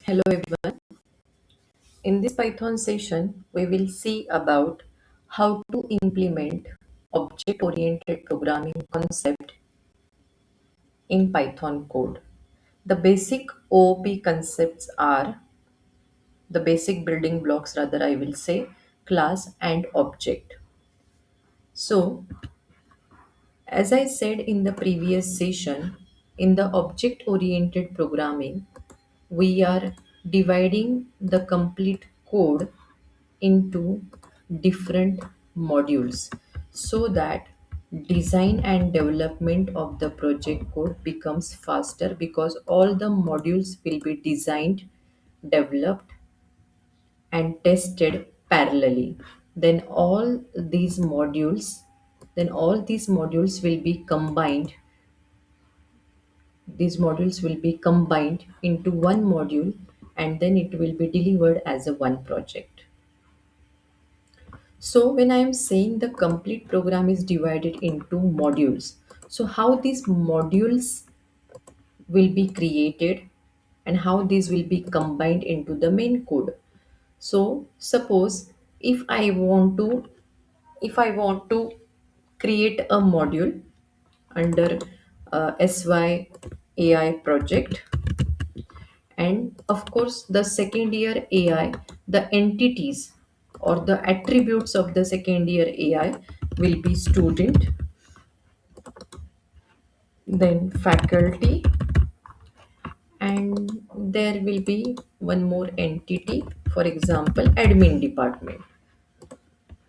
Hello everyone. In this Python session, we will see about how to implement object-oriented programming concept in Python code. The basic OOP concepts are the basic building blocks, rather I will say, class and object. So, as I said in the previous session, in the object-oriented programming, we are dividing the complete code into different modules so that design and development of the project code becomes faster because all the modules will be designed, developed and tested parallelly. Then all these modules will be combined into one module, and then it will be delivered as a one project. So when I am saying the complete program is divided into modules, so how these modules will be created and how these will be combined into the main code. So suppose if I want to if I want to create a module under SY AI project, and of course the second year AI, the entities or the attributes of the second year AI will be student, then faculty, and there will be one more entity, for example admin department.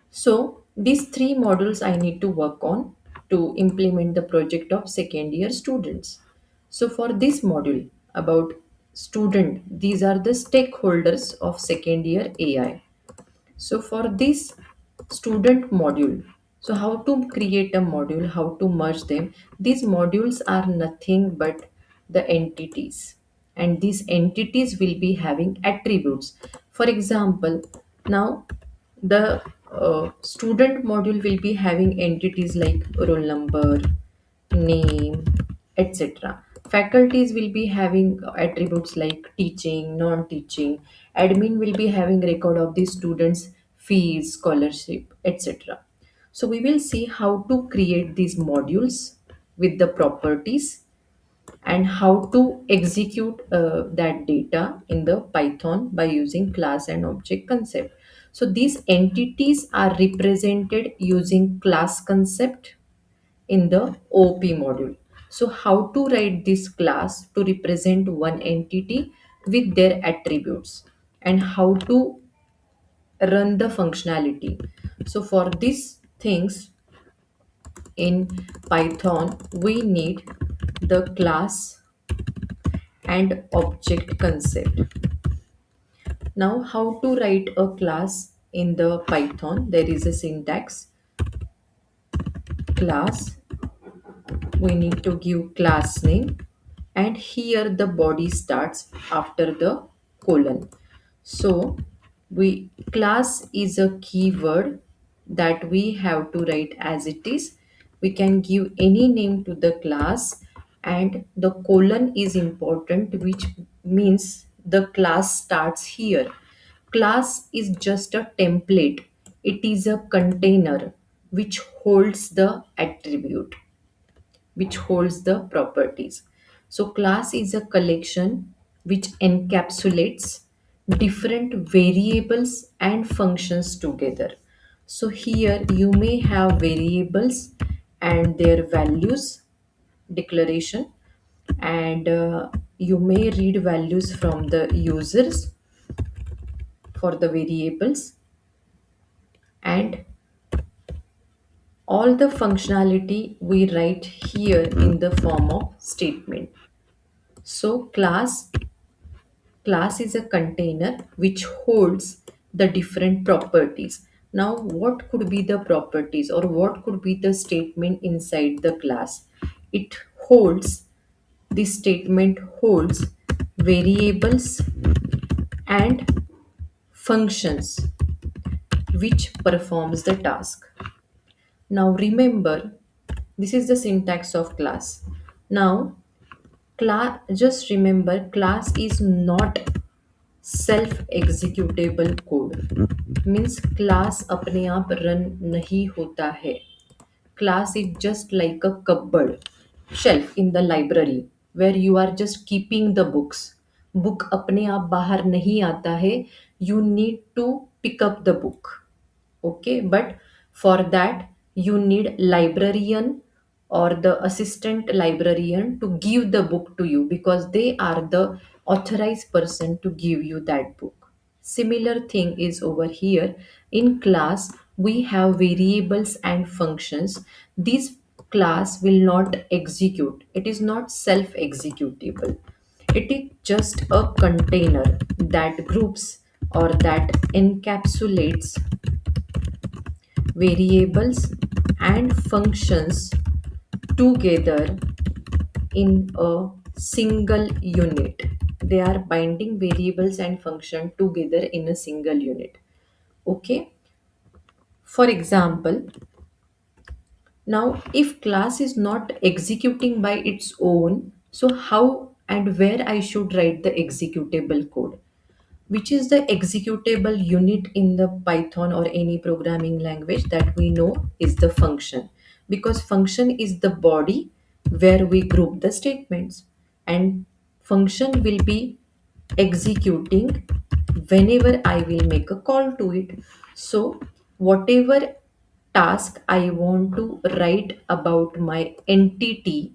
So these three modules I need to work on to implement the project of second year students. So for this module about student, these are the stakeholders of second year AI. So for this student module, so how to create a module, how to merge them? These modules are nothing but the entities, and these entities will be having attributes. For example, now the student module will be having entities like roll number, name, etc. Faculties will be having attributes like teaching, non-teaching. Admin will be having record of the students' fees, scholarship, etc. So we will see how to create these modules with the properties and how to execute that data in the Python by using class and object concept. So these entities are represented using class concept in the OP module. So how to write this class to represent one entity with their attributes, and how to run the functionality. So for these things in Python, we need the class and object concept. Now, how to write a class in the Python? There is a syntax class. We need to give class name, and here the body starts after the colon. So, we class is a keyword that we have to write as it is. We can give any name to the class, and the colon is important, which means the class starts here. Class is just a template, it is a container which holds the attribute, which holds the properties. So class is a collection which encapsulates different variables and functions together. So here you may have variables and their values declaration, and you may read values from the users for the variables, and all the functionality we write here in the form of statement. So class is a container which holds the different properties. Now what could be the properties or what could be the statement inside the class? It holds This statement holds variables and functions which performs the task. Now remember, this is the syntax of class. Now just remember, class is not self executable code means class अपने आप run नहीं होता है. Class is just like a cupboard shelf in the library where you are just keeping the books. Book अपने आप बाहर नहीं आता है. You need to pick up the book. Okay, but for that you need librarian or the assistant librarian to give the book to you because they are the authorized person to give you that book. Similar thing is over here. In class we have variables and functions. This class will not execute. It is not self executable. It is just a container that groups or that encapsulates variables and functions together in a single unit. They are binding variables and function together in a single unit. Okay. For example, now if class is not executing by its own, so how and where I should write the executable code? Which is the executable unit in the Python or any programming language that we know is the function, because function is the body where we group the statements, and function will be executing whenever I will make a call to it. So whatever task I want to write about my entity,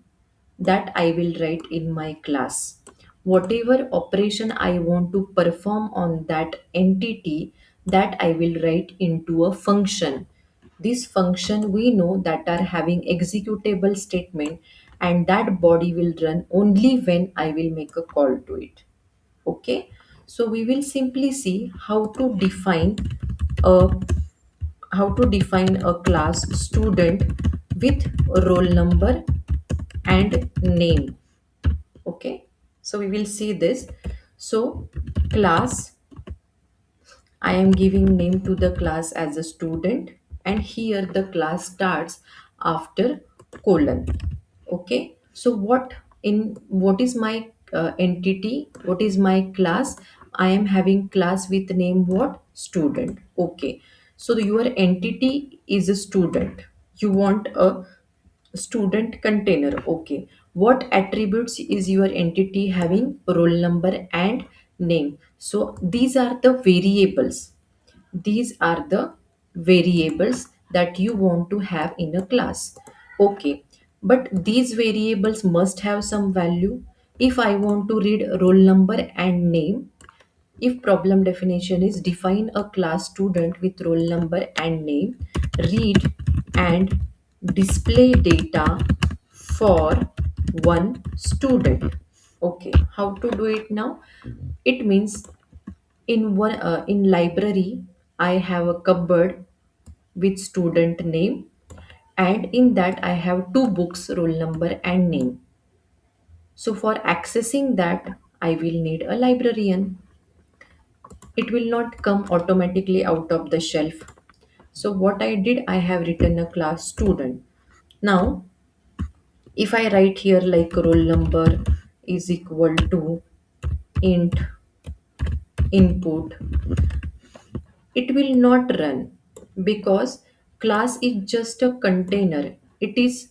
that I will write in my class. Whatever operation I want to perform on that entity, that I will write into a function. This function we know that are having executable statement, and that body will run only when I will make a call to it. Okay, so we will simply see a how to define a class student with roll number and name. Okay, so we will see this. So class, I am giving name to the class as a student, and here the class starts after colon. Okay, so what is my entity, what is my class? I am having class with name what? Student. Okay, so your entity is a student. You want a student container. Okay, what attributes is your entity having? Roll number and name. So these are the variables. These are the variables that you want to have in a class. Okay, but these variables must have some value. If I want to read roll number and name, if problem definition is define a class student with roll number and name, read and display data for one student. Okay, how to do it now? It means in library I have a cupboard with student name, and in that I have two books, roll number and name. So for accessing that I will need a librarian. It will not come automatically out of the shelf. So what I did, I have written a class student. Now if I write here like roll number is equal to int input, it will not run because class is just a container. It is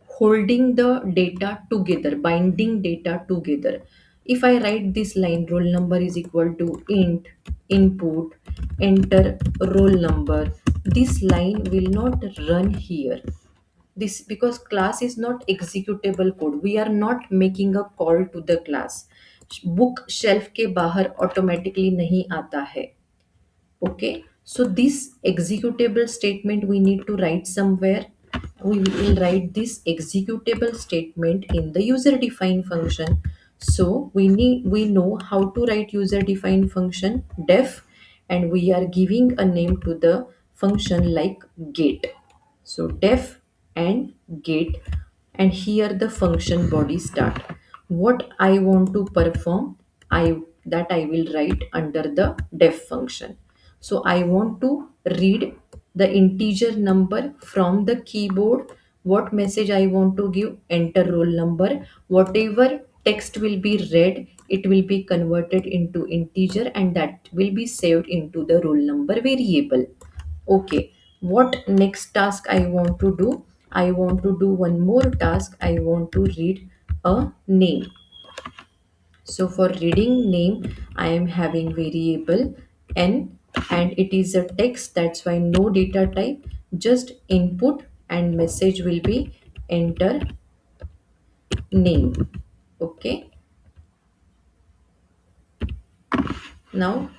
holding the data together, binding data together. If I write this line roll number is equal to int input enter roll number, this line will not run here. This because class is not executable code. We are not making a call to the class. Book shelf के बाहर automatically नहीं आता है. Okay, so this executable statement we need to write somewhere. We will write this executable statement in the user defined function. So we know how to write user defined function def, and we are giving a name to the function like get. So def and get, and here the function body start. What I want to perform, I that I will write under the def function. So I want to read the integer number from the keyboard. What message I want to give? Enter roll number. Whatever text will be read, it will be converted into integer and that will be saved into the roll number variable. Okay, what next task I want to do? I want to do one more task. I want to read a name. So for reading name, I am having variable n and it is a text, that's why no data type, just input and message will be enter name. Okay, now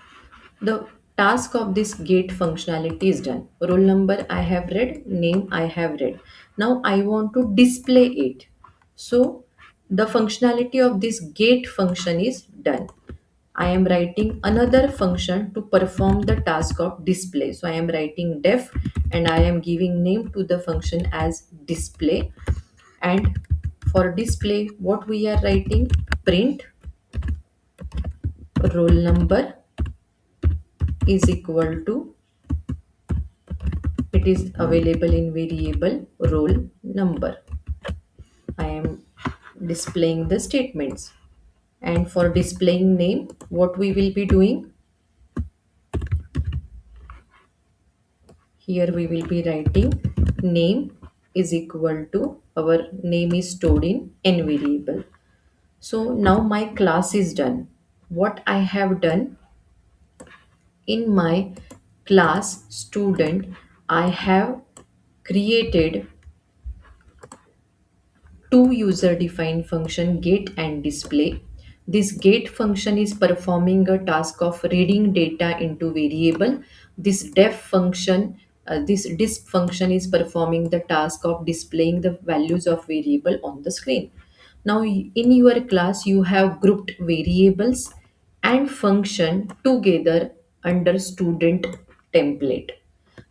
the task of this get functionality is done. Roll number I have read, name I have read. Now I want to display it. So the functionality of this get function is done. I am writing another function to perform the task of display. So I am writing def and I am giving name to the function as display. And for display, what we are writing? Print roll number is equal to, it is available in variable roll number. I am displaying the statements. And for displaying name, what we will be doing? Here we will be writing name is equal to, our name is stored in n variable. So now my class is done. What I have done in my class student, I have created two user defined function get and display. This get function is performing a task of reading data into variable. This def function, this disp function is performing the task of displaying the values of variable on the screen. Now in your class you have grouped variables and function together under student template.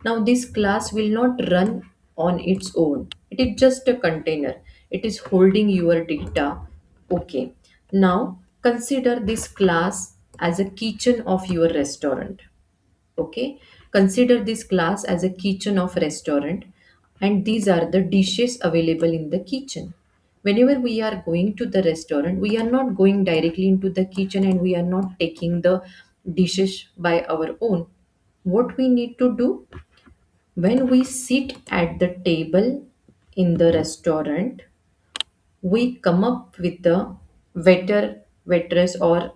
Now this class will not run on its own. It is just a container. It is holding your data. Okay. Now consider this class as a kitchen of your restaurant. Okay. Consider this class as a kitchen of restaurant and these are the dishes available in the kitchen. Whenever we are going to the restaurant, we are not going directly into the kitchen and we are not taking the dishes by our own. What we need to do? When we sit at the table in the restaurant, we come up with the waiter, waitress, or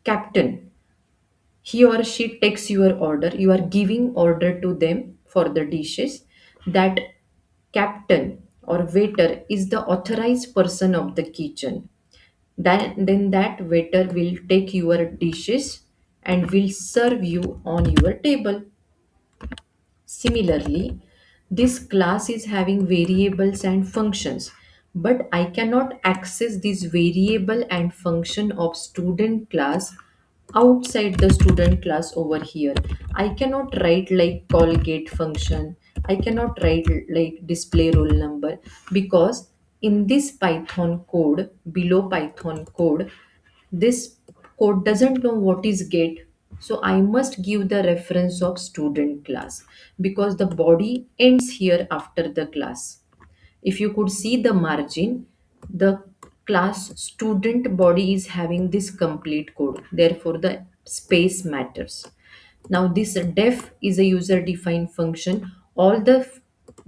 captain. He or she takes your order. You are giving order to them for the dishes. That captain or waiter is the authorized person of the kitchen. Then that waiter will take your dishes and will serve you on your table. Similarly, this class is having variables and functions, but I cannot access this variable and function of student class outside the student class over here. I cannot write like call get function. I cannot write like display roll number because in this Python code, below Python code, this code doesn't know what is get, so I must give the reference of student class because the body ends here after the class. If you could see the margin, the class student body is having this complete code, therefore the space matters. Now this def is a user defined function. All the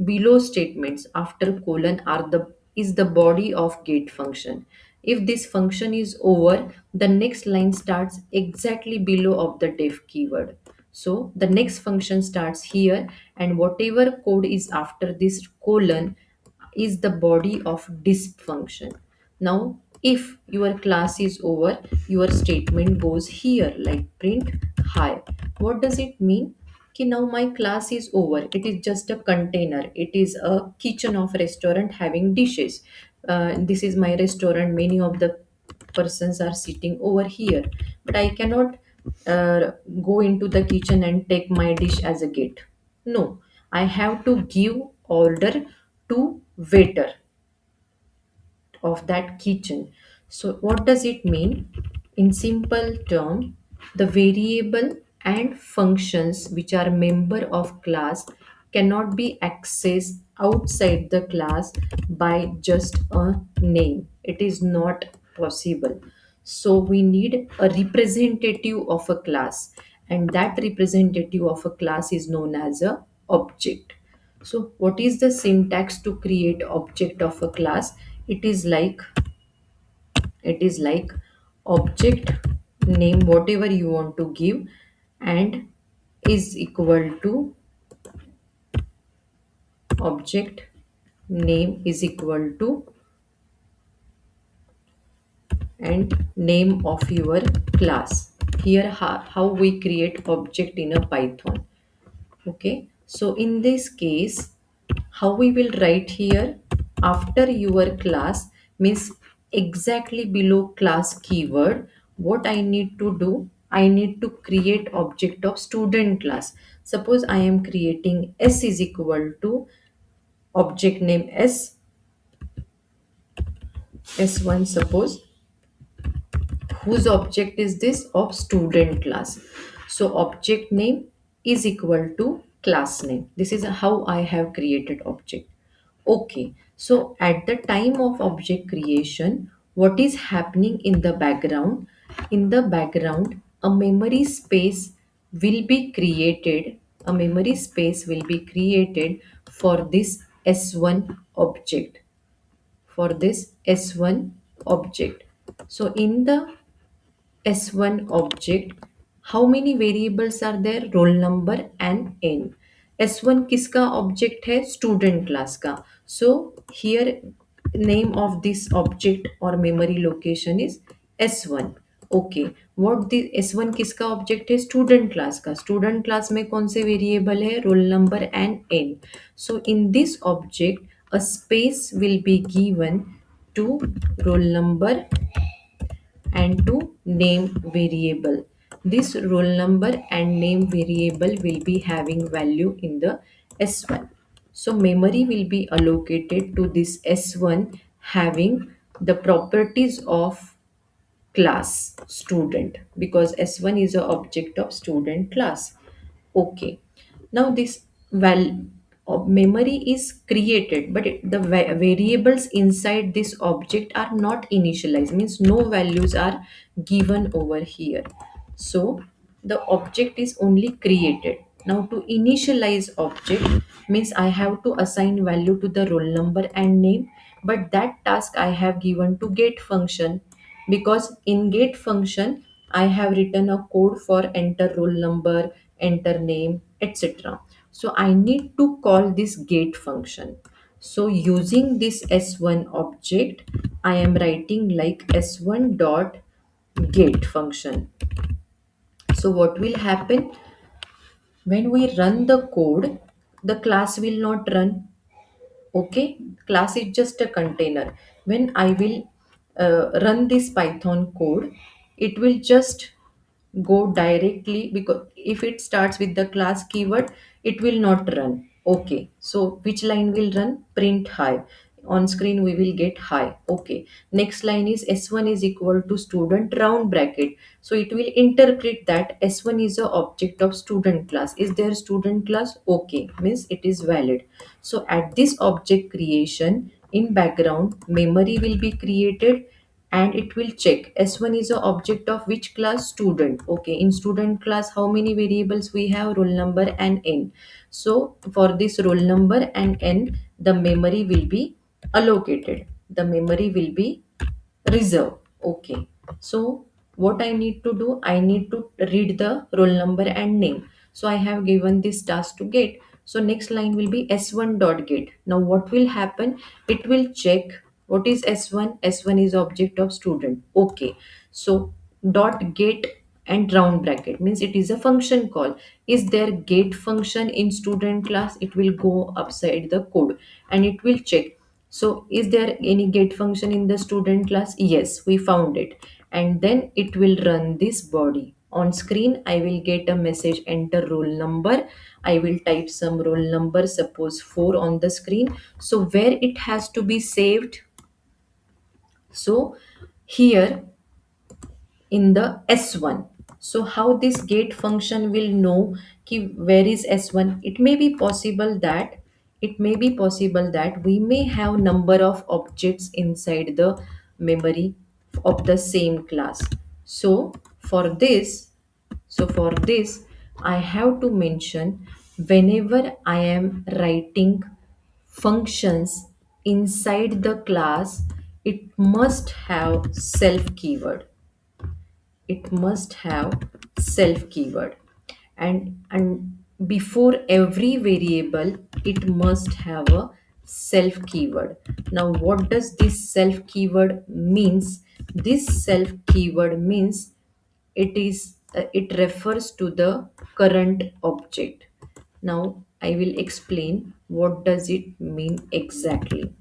below statements after colon are the is the body of get function. If this function is over, the next line starts exactly below of the def keyword. So the next function starts here and whatever code is after this colon is the body of disp function. Now, if your class is over, your statement goes here like print hi. What does it mean? Okay, now my class is over. It is just a container. It is a kitchen of restaurant having dishes. This is my restaurant. Many of the persons are sitting over here, but I cannot uh, go into the kitchen and take my dish as a gate. No, I have to give order to waiter of that kitchen. So what does it mean? In simple term, the variable and functions which are member of class cannot be accessed outside the class by just a name. It is not possible. So we need a representative of a class, and that representative of a class is known as a object. So what is the syntax to create object of a class? It is like object name, whatever you want to give, and is equal to object name is equal to and name of your class. Here how we create object in a Python. Okay, so in this case, how we will write here, after your class means exactly below class keyword, what I need to do, I need to create object of student class. Suppose I am creating s is equal to object name s1, suppose, whose object is this, of student class. So object name is equal to class name. This is how I have created object. Okay, so at the time of object creation, what is happening in the background? In the background, a memory space will be created. A memory space will be created for this s1 object, for this s1 object. So in the S1 object, how many variables are there? Roll number and n. S1 किसका object है? Student class का. So here name of this object और memory location is S1. Okay, what this S1 किसका object है? Student class का. Student class में कौन से वेरिएबल है? Roll number and n. So in this object a space will be given to roll number and to name variable. This roll number and name variable will be having value in the S1. So memory will be allocated to this S1 having the properties of class student, because S1 is a object of student class. Okay, now this val of memory is created, but the variables inside this object are not initialized, means no values are given over here. So the object is only created. Now to initialize object means I have to assign value to the roll number and name, but that task I have given to get function, because in get function I have written a code for enter roll number, enter name, etc. So I need to call this get function. So using this s1 object, I am writing like s1 dot get function. So what will happen when we run the code? The class will not run. Okay, class is just a container. When I will run this Python code, it will just go directly, because if it starts with the class keyword, it will not run. Okay, so which line will run? Print hi. On screen we will get hi. Okay, next line is s1 is equal to student round bracket. So it will interpret that s1 is a object of student class. Is there student class? Okay, means it is valid. So at this object creation, in background memory will be created, and it will check s1 is a object of which class? Student. Okay, in student class how many variables we have? Roll number and n. So for this roll number and n, the memory will be allocated, the memory will be reserved. Okay, so what I need to do, I need to read the roll number and name. So I have given this task to get. So next line will be s1 dot get. Now what will happen? It will check what is s1. S1 is object of student. Okay, so dot get and round bracket means it is a function call. Is there get function in student class? It will go upside the code and it will check. So is there any get function in the student class? Yes, we found it. And then it will run this body. On screen, I will get a message enter roll number. I will type some roll number, suppose 4 on the screen. So where it has to be saved? So here in the S1. So how this get function will know ki where is S1? It may be possible that we may have number of objects inside the memory of the same class. So for this, so for this, I have to mention whenever I am writing functions inside the class, it must have self keyword. It must have self keyword, and before every variable it must have a self keyword. Now what does this self keyword means? This self keyword means it refers to the current object. Now I will explain what does it mean exactly.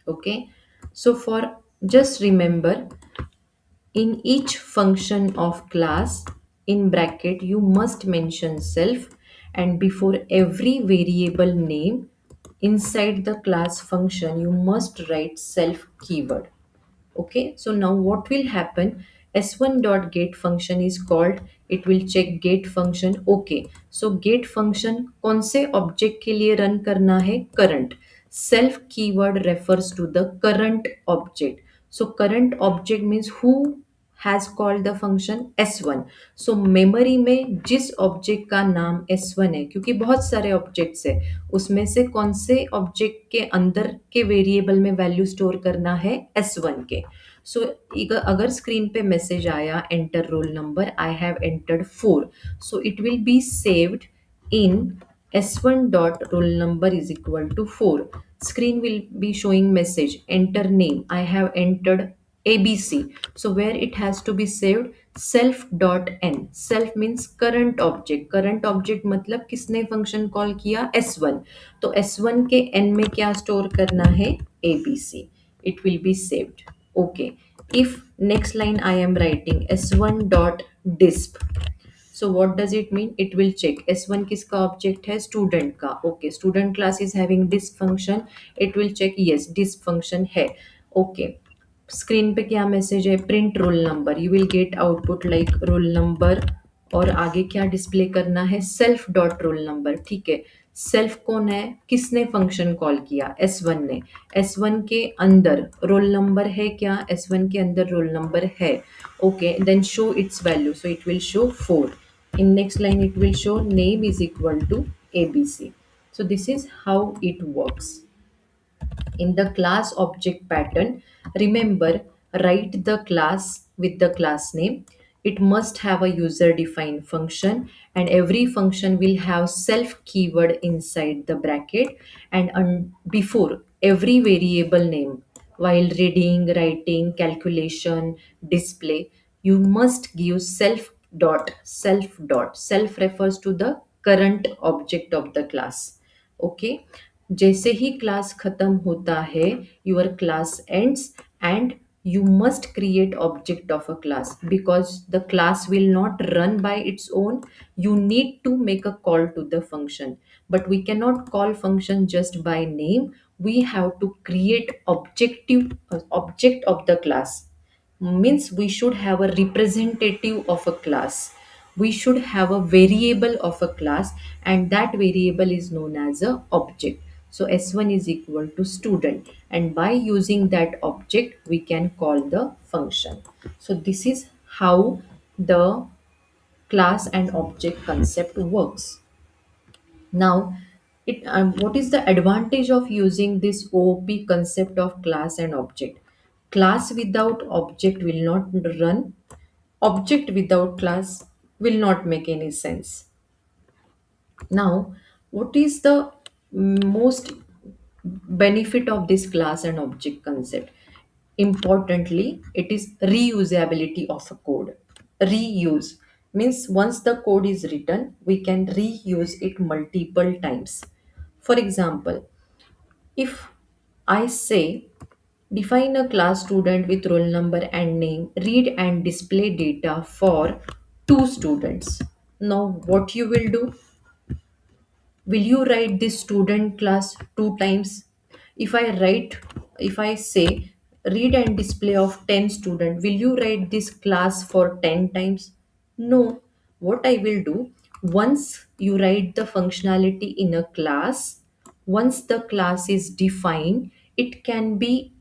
Okay, so for just remember, in each function of class, in bracket, you must mention self, and before every variable name inside the class function, you must write self keyword. Okay, so now what will happen? S1 dot get function is called. It will check get function. Okay, so get function कौन से object के लिए run करना है? Current. Self keyword refers to the current object. So current object means who has called the function? S1. So memory में जिस object का नाम S1 है, क्योंकि बहुत सारे ऑब्जेक्ट्स है, उसमें से कौन से ऑब्जेक्ट के अंदर के वेरिएबल में वैल्यू स्टोर करना है? S1 के. सो अगर स्क्रीन पे मैसेज आया enter roll number, I have entered 4, so it will be saved in s1 dot roll number is equal to 4. Screen will be showing message enter name, I have entered abc. So where it has to be saved? Self dot n. Self means current object. Current object मतलब किसने function call किया? S1. तो S1 के n में क्या store करना है? abc. It will be saved. Okay, if next line I am writing s1 dot disp, so what does it mean? It will check S1 किसका ऑब्जेक्ट है? Student का. Okay, student class is having this function. It will check yes this function है. Okay, screen पे क्या message है? Print roll number. You will get output like roll number, और आगे क्या डिस्प्ले करना है? Self dot roll number. ठीक है, सेल्फ कौन है? किसने फंक्शन कॉल किया? S1 ने. S1 के अंदर रोल नंबर है क्या? S1 के अंदर रोल नंबर है. Okay, then show its value. So it will show 4. In next line, it will show name is equal to ABC. So this is how it works. In the class object pattern, remember, write the class with the class name. It must have a user defined function, and every function will have self keyword inside the bracket, and before every variable name, while reading, writing, calculation, display, you must give self dot. Self refers to the current object of the class. Okay, जैसे ही class खत्म होता है, your class ends, and you must create object of a class, because the class will not run by its own. You need to make a call to the function, but we cannot call function just by name. We have to create object of the class. Means we should have a representative of a class. We should have a variable of a class, and that variable is known as a object. So s1 is equal to student, and by using that object we can call the function. So this is how the class and object concept works. Now, what is the advantage of using this OOP concept of class and object? Class without object will not run. Object without class will not make any sense. Now, what is the most benefit of this class and object concept? Importantly, it is reusability of a code. Reuse means once the code is written, we can reuse it multiple times. For example, if I say define a class student with roll number and name, read and display data for two students. Now, what you will do? Will you write this student class two times? If I say read and display of 10 student, will you write this class for 10 times? No. What I will do, once you write the functionality in a class, once the class is defined, it can be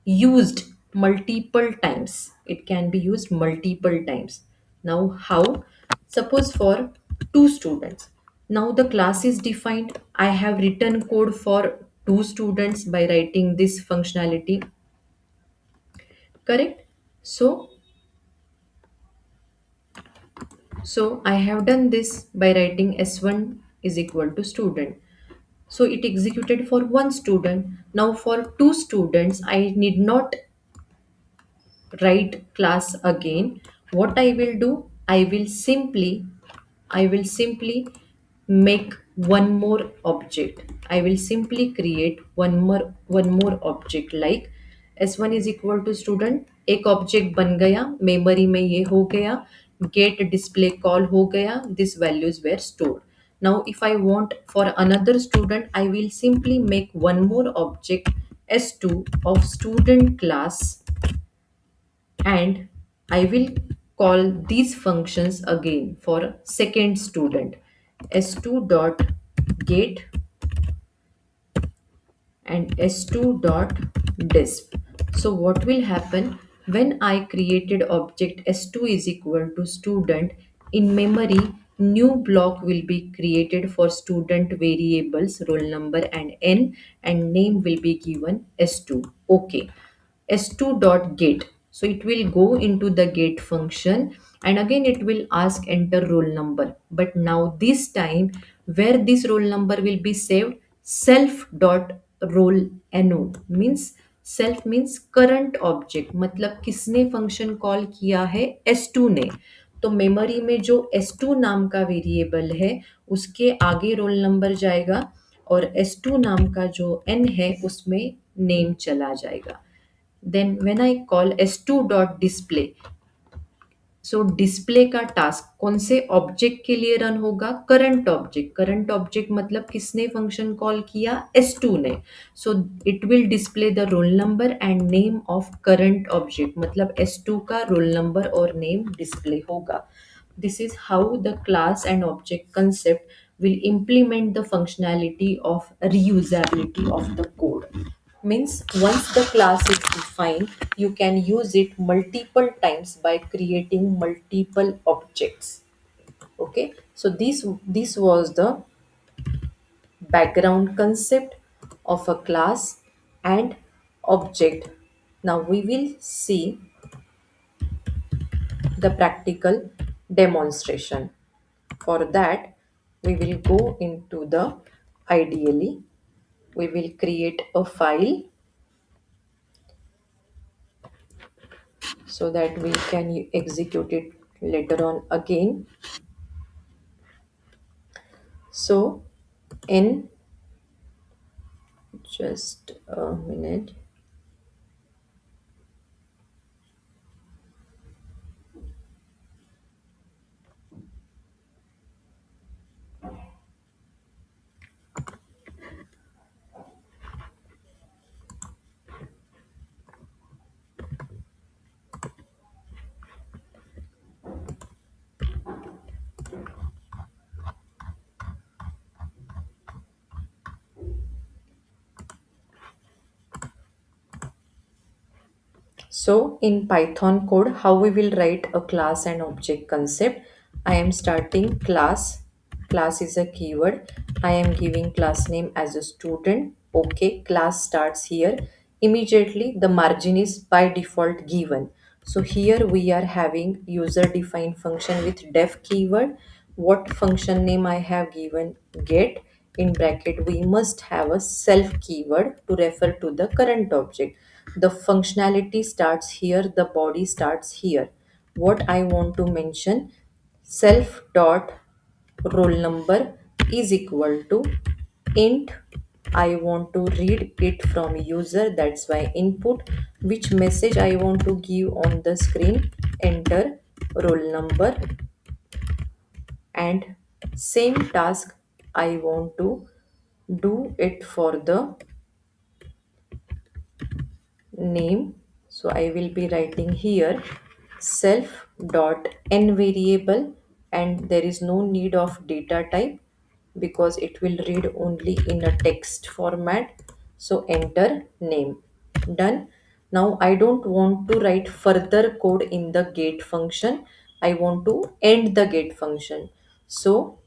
used multiple times. It can be used multiple times. Now, how? Suppose for two students. Now the class is defined. I have written code for two students by writing this functionality. Correct? So, so I have done this by writing S1 is equal to student. So it executed for one student. Now for two students, I need not write class again. What I will do, I will simply make one more object. I will simply create one more object like s1 is equal to student. एक object बन गया, memory में ये हो गया, gate display call हो गया, this values were stored. Now if I want for another student, I will simply make one more object s2 of student class, and I will call these functions again for second student. S2 dot get and s2 dot disp. So what will happen when I created object s2 is equal to student, in memory new block will be created for student variables roll number and n, and name will be given s2. Okay, s2 dot get. So it will go into the get function, and again it will ask enter roll number. But now this time, where this roll number will be saved, self dot roll no means, self means current object, मतलब किसने function call किया है, s2 ने. तो memory में जो s2 नाम का वेरिएबल है उसके आगे रोल नंबर जाएगा, और s2 नाम का जो n है उसमें नेम चला जाएगा. Then when I call s2 dot display, so display का टास्क कौन से ऑब्जेक्ट के लिए रन होगा, करंट ऑब्जेक्ट. करंट ऑब्जेक्ट मतलब किसने फंक्शन कॉल किया, s2 ने. So it will display the role number and name of current object, मतलब s2 का रोल नंबर और नेम डिस्प्ले होगा. This is how the class and object concept will implement the functionality of reusability of the code. Means once the class is defined, you can use it multiple times by creating multiple objects. Okay, so this was the background concept of a class and object. Now we will see the practical demonstration. For that, we will go into the ideally, we will create a file so that we can execute it later on again. So in just a minute. So in Python code, how we will write a class and object concept. I am starting class. Class is a keyword. I am giving class name as a student. Okay, class starts here. Immediately the margin is by default given. So here we are having user defined function with def keyword. What function name I have given, get. In bracket we must have a self keyword to refer to the current object. The functionality starts here, the body starts here. What I want to mention, self dot roll number is equal to int. I want to read it from user, that's why input. Which message I want to give on the screen, enter roll number. And same task I want to do it for the name. So I will be writing here self dot n variable, and there is no need of data type because it will read only in a text format. So enter name. Done. Now I don't want to write further code in the get function. I want to end the get function. So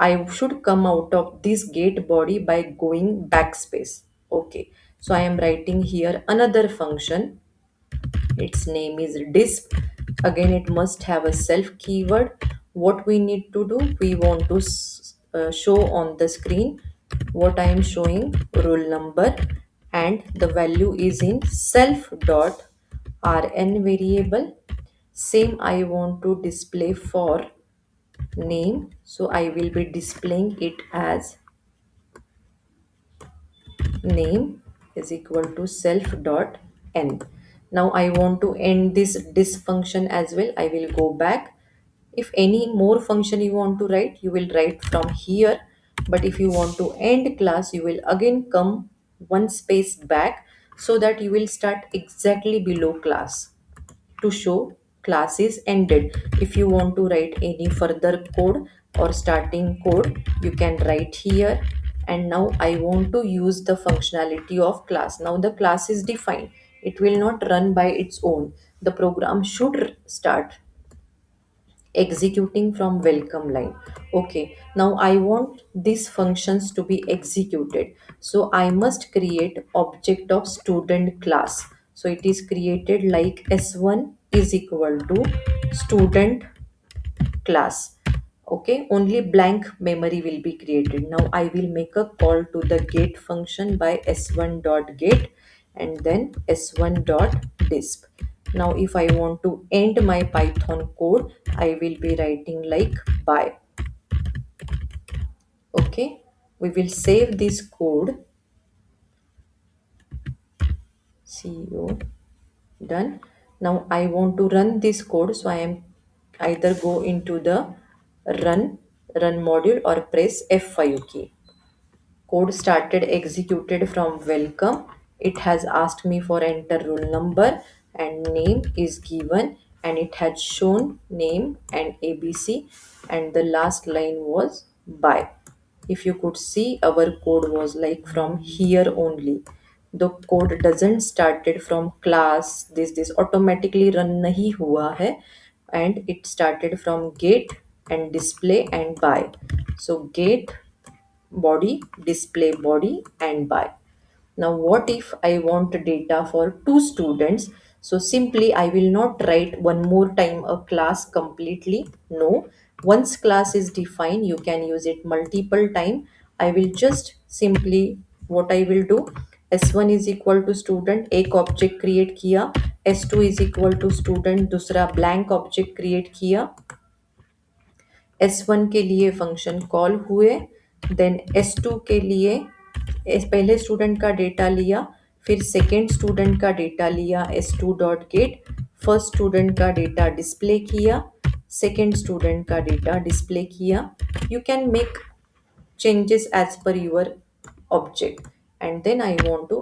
I should come out of this get body by going backspace. Okay, so I am writing here another function. Its name is disp. Again, it must have a self keyword. What we need to do, we want to show on the screen what I am showing, roll number, and the value is in self dot rn variable. Same I want to display for name, so I will be displaying it as name is equal to self dot n. Now I want to end this function as well. I will go back. If any more function you want to write, you will write from here. But if you want to end class, you will again come one space back, so that you will start exactly below class to show class is ended. If you want to write any further code or starting code, you can write here. And now I want to use the functionality of class. Now the class is defined, it will not run by its own. The program should start executing from welcome line. Okay, now I want these functions to be executed, so I must create object of student class. So it is created like s1 is equal to student class. Okay, only blank memory will be created. Now I will make a call to the get function by s1 dot get and then s1 dot disp. Now if I want to end my python code, I will be writing like by. Okay, we will save this code. See you. Done. Now I want to run this code, so I am either go into the run run module or press F5 key. Code started executed from welcome. It has asked me for enter roll number and name is given, and it had shown name and ABC, and the last line was by. If you could see, our code was like from here only. The code doesn't started from class, this automatically run nahi hua hai, and it started from get and display and by. So get body, display body, and by. Now what if I want data for two students? So simply I will not write one more time a class completely. No, once class is defined, you can use it multiple time. I will just simply, what I will do, s1 is equal to student, एक object create किया, s2 is equal to student, दूसरा blank object create किया, S1 के लिए function call हुए, then S2 के लिए पहले स्टूडेंट का डेटा लिया, फिर सेकेंड स्टूडेंट का डेटा लिया S2 dot gate, first student का डेटा डिस्प्ले किया, सेकेंड स्टूडेंट का डेटा डिस्प्ले किया. You can make changes as per your object, and then I want to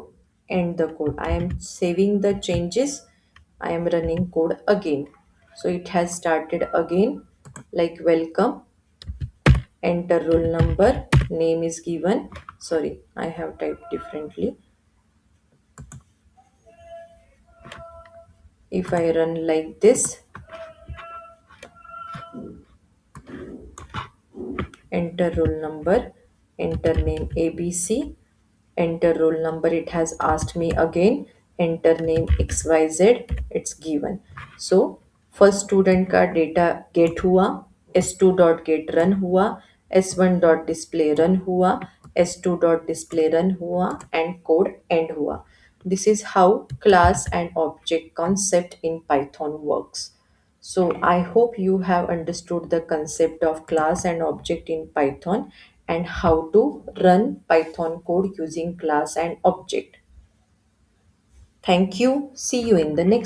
end the code. I am saving the changes. I am running code again. So it has started again like welcome, enter roll number, name is given. Sorry, I have typed differently. If I run like this, enter roll number, enter name ABC, enter roll number, it has asked me again, enter name XYZ, it's given. So first student का data gate हुआ, s2 dot gate run हुआ, s1 dot display run हुआ, s2 dot display run हुआ, and code end हुआ. This is how class and object concept in Python works. So I hope you have understood the concept of class and object in Python and how to run Python code using class and object. Thank you. See you in the next